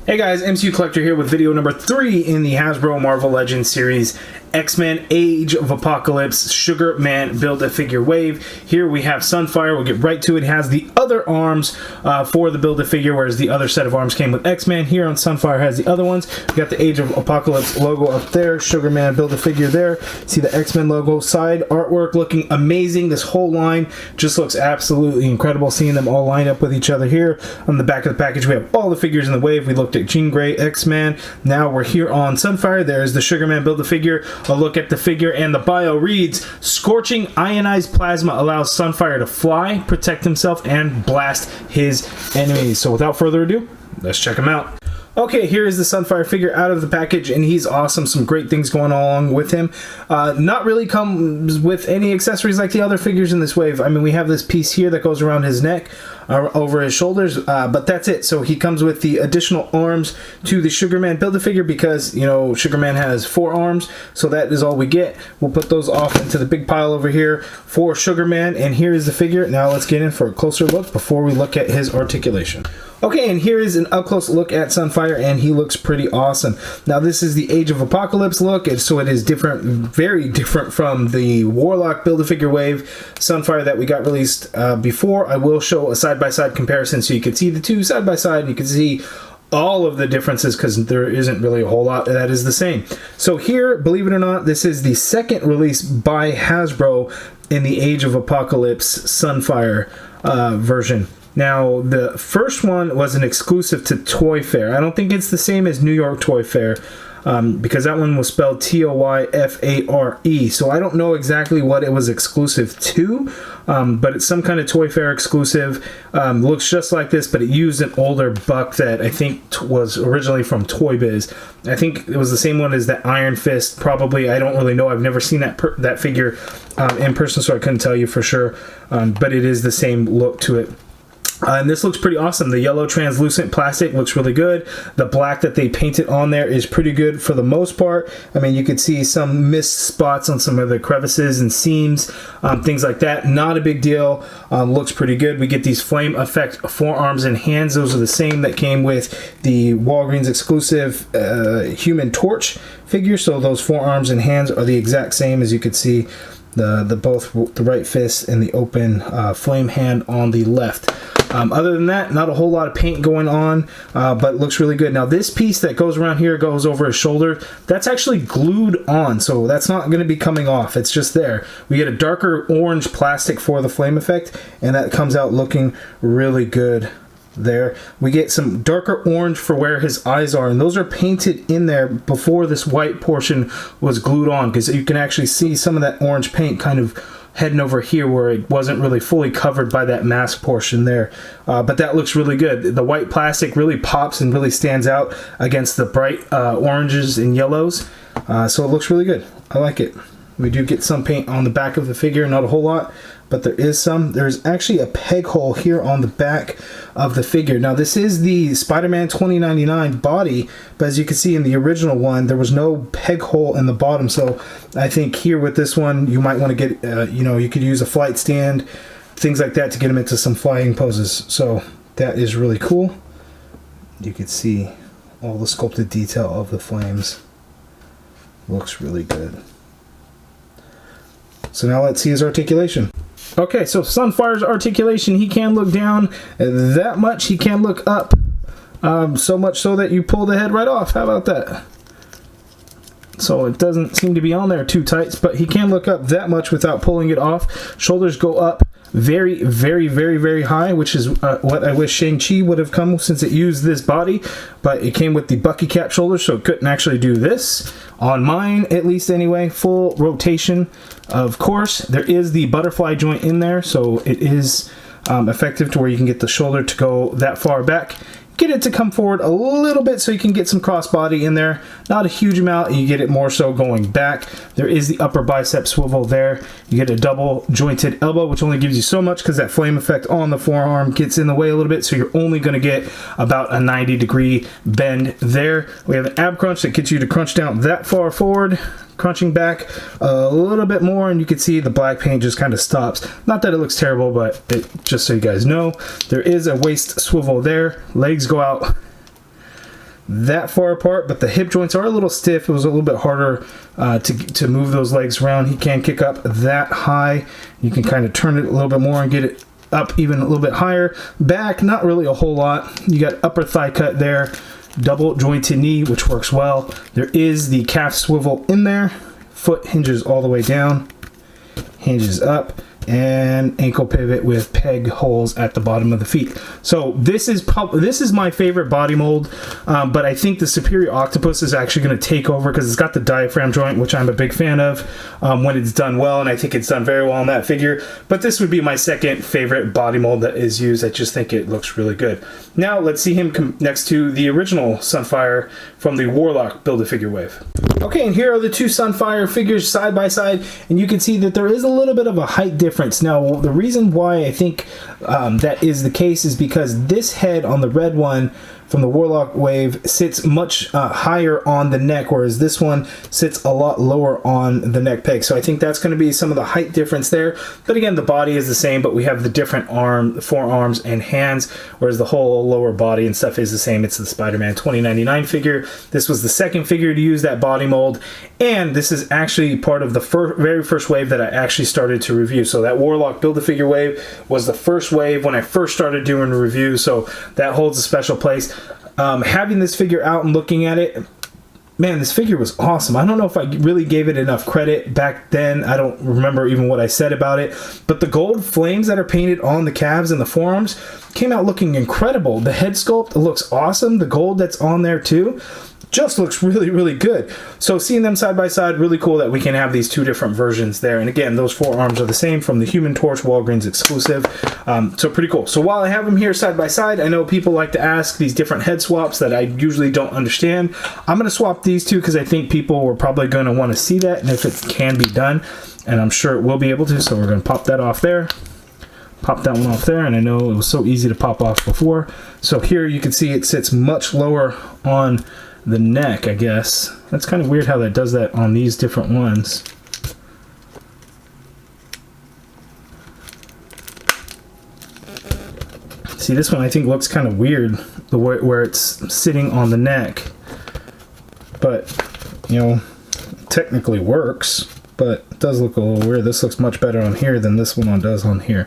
Hey guys, MCU Collector here with video number 3 in the Hasbro Marvel Legends series, X-Men Age of Apocalypse Sugar Man Build-A-Figure Wave. Here we have Sunfire. We'll get right to it. It has the other arms for the Build-A-Figure, whereas the other set of arms came with X-Men. Here on Sunfire has the other ones. We got the Age of Apocalypse logo up there, Sugar Man Build-A-Figure there. See the X-Men logo. Side artwork looking amazing. This whole line just looks absolutely incredible, seeing them all lined up with each other here. On the back of the package, we have all the figures in the wave. We looked at Jean Grey, X-Men. Now we're here on Sunfire. There's the Sugar Man Build-A-Figure. A look at the figure, and the bio reads, scorching ionized plasma allows Sunfire to fly, protect himself, and blast his enemies. So without further ado, let's check him out. Okay, here is the Sunfire figure out of the package, and he's awesome. Some great things going along with him. Not really comes with any accessories like the other figures in this wave. I mean, we have this piece here that goes around his neck, over his shoulders, but that's it. So he comes with the additional arms to the Sugar Man Build-A-Figure because, you know, Sugar Man has 4 arms, so that is all we get. We'll put those off into the big pile over here for Sugar Man, and here is the figure. Now let's get in for a closer look before we look at his articulation. Okay, and here is an up-close look at Sunfire, and he looks pretty awesome. Now, this is the Age of Apocalypse look, and so it is different, very different from the Warlock Build-A-Figure Wave Sunfire that we got released before. I will show a side-by-side comparison so you can see the two side-by-side, and you can see all of the differences because there isn't really a whole lot that is the same. So here, believe it or not, this is the second release by Hasbro in the Age of Apocalypse Sunfire version. Now, the first one was an exclusive to Toy Fair. I don't think it's the same as New York Toy Fair because that one was spelled T-O-Y-F-A-R-E. So I don't know exactly what it was exclusive to, but it's some kind of Toy Fair exclusive. Looks just like this, but it used an older buck that I think was originally from Toy Biz. I think it was the same one as that Iron Fist, probably. I don't really know. I've never seen that figure in person, so I couldn't tell you for sure. But it is the same look to it. And this looks pretty awesome. The yellow translucent plastic looks really good. The black that they painted on there is pretty good for the most part. I mean, you could see some missed spots on some of the crevices and seams, things like that. Not a big deal. Looks pretty good. We get these flame effect forearms and hands. Those are the same that came with the Walgreens exclusive Human Torch figure. So those forearms and hands are the exact same, as you could see. Both the right fist and the open flame hand on the left. Other than that, not a whole lot of paint going on, but looks really good. Now, this piece that goes around here goes over his shoulder. That's actually glued on, so that's not going to be coming off. It's just there. We get a darker orange plastic for the flame effect, and that comes out looking really good there. We get some darker orange for where his eyes are, and those are painted in there before this white portion was glued on, because you can actually see some of that orange paint kind of heading over here where it wasn't really fully covered by that mask portion there. But that looks really good. The white plastic really pops and really stands out against the bright oranges and yellows. So it looks really good. I like it. We do get some paint on the back of the figure, not a whole lot, but there is some. There's actually a peg hole here on the back of the figure. Now, this is the Spider-Man 2099 body, but as you can see in the original one, there was no peg hole in the bottom. So I think here with this one, you might want to get, you could use a flight stand, things like that to get him into some flying poses. So that is really cool. You can see all the sculpted detail of the flames. Looks really good. So now let's see his articulation. Okay, so Sunfire's articulation, he can look down that much, he can look up so much so that you pull the head right off. How about that? So it doesn't seem to be on there too tight, but he can look up that much without pulling it off. Shoulders go up very, very, very, very high, which is what I wish Shang-Chi would have come since it used this body, but it came with the Bucky cap shoulders, so it couldn't actually do this. On mine, at least anyway, full rotation. Of course, there is the butterfly joint in there, so it is effective to where you can get the shoulder to go that far back. Get it to come forward a little bit so you can get some crossbody in there. Not a huge amount, you get it more so going back. There is the upper bicep swivel there. You get a double jointed elbow, which only gives you so much because that flame effect on the forearm gets in the way a little bit, so you're only going to get about a 90-degree bend there. We have an ab crunch that gets you to crunch down that far forward. Crunching back a little bit more, and you can see the black paint just kind of stops. Not that it looks terrible, but just so you guys know, there is a waist swivel there. Legs go out that far apart, but the hip joints are a little stiff. It was a little bit harder to move those legs around. He can kick up that high. You can kind of turn it a little bit more and get it up even a little bit higher. Back, not really a whole lot. You got upper thigh cut there, double jointed knee, which works well. There is the calf swivel in there. Foot hinges all the way down, hinges up, and ankle pivot with peg holes at the bottom of the feet. So this is my favorite body mold, but I think the Superior Octopus is actually going to take over because it's got the diaphragm joint, which I'm a big fan of when it's done well, and I think it's done very well in that figure. But this would be my second favorite body mold that is used. I just think it looks really good. Now let's see him next to the original Sunfire from the Warlock Build-A-Figure wave. Okay, and here are the two Sunfire figures side by side, and you can see that there is a little bit of a height difference. Now, the reason why I think that is the case is because this head on the red one from the Warlock wave sits much higher on the neck, whereas this one sits a lot lower on the neck peg. So I think that's going to be some of the height difference there. But again, the body is the same, but we have the different forearms and hands, whereas the whole lower body and stuff is the same. It's the Spider-Man 2099 figure. This was the second figure to use that body mold, and this is actually part of the very first wave that I actually started to review. So that Warlock Build-A-Figure wave was the first wave when I first started doing a review, so that holds a special place. Having this figure out and looking at it, man, this figure was awesome. I don't know if I really gave it enough credit back then. I don't remember even what I said about it, but the gold flames that are painted on the calves and the forearms came out looking incredible. The head sculpt looks awesome. The gold that's on there too just looks really, really good. So seeing them side by side, really cool that we can have these two different versions there. And again, those forearms are the same from the Human Torch Walgreens exclusive. So pretty cool. So while I have them here side by side, I know people like to ask these different head swaps that I usually don't understand. I'm going to swap these two because I think people were probably going to want to see that, and if it can be done, and I'm sure it will be able to. So we're going to pop that off there. Pop that one off there, and I know it was so easy to pop off before. So here you can see it sits much lower on the neck, I guess. That's kind of weird how that does that on these different ones. See, this one I think looks kind of weird, the way where it's sitting on the neck. But, you know, technically works, but it does look a little weird. This looks much better on here than this one does on here.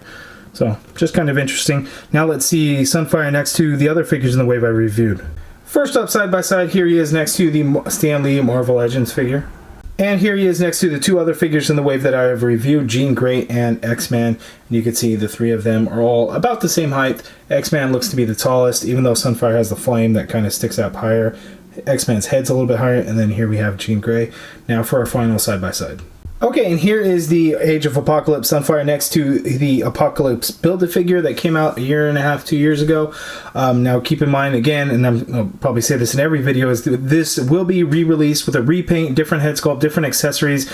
So, just kind of interesting. Now let's see Sunfire next to the other figures in the wave I reviewed. First up, side by side, here he is next to the Stan Lee Marvel Legends figure. And here he is next to the two other figures in the wave that I have reviewed, Jean Grey and Xmen. And you can see the three of them are all about the same height. Xmen looks to be the tallest, even though Sunfire has the flame that kind of sticks out higher. Xmen's head's a little bit higher, and then here we have Jean Grey. Now for our final side by side. Okay, and here is the Age of Apocalypse Sunfire next to the Apocalypse Build-A-Figure that came out 1.5 to 2 years ago. Now keep in mind again, and I'll probably say this in every video, is that this will be re-released with a repaint, different head sculpt, different accessories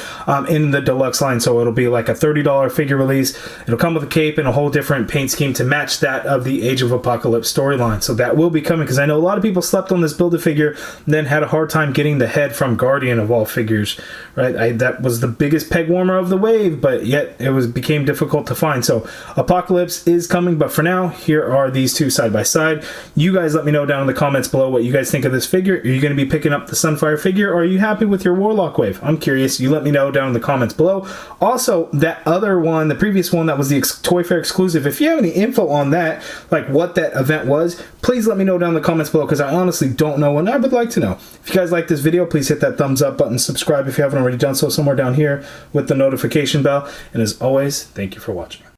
in the deluxe line. So it'll be like a $30 figure release. It'll come with a cape and a whole different paint scheme to match that of the Age of Apocalypse storyline. So that will be coming, because I know a lot of people slept on this Build-A-Figure and then had a hard time getting the head from Guardian of all figures, right? That was the biggest peg warmer of the wave, but yet it became difficult to find. So Apocalypse is coming, but for now, here are these two side by side. You guys let me know down in the comments below what you guys think of this figure. Are you going to be picking up the Sunfire figure, or are you happy with your Warlock wave? I'm curious. You let me know down in the comments below. Also, that other one, the previous one that was the Toy Fair exclusive, if you have any info on that, like what that event was, please let me know down in the comments below, because I honestly don't know, and I would like to know. If you guys like this video, please hit that thumbs up button, subscribe if you haven't already done so, somewhere down here with the notification bell, and as always, thank you for watching.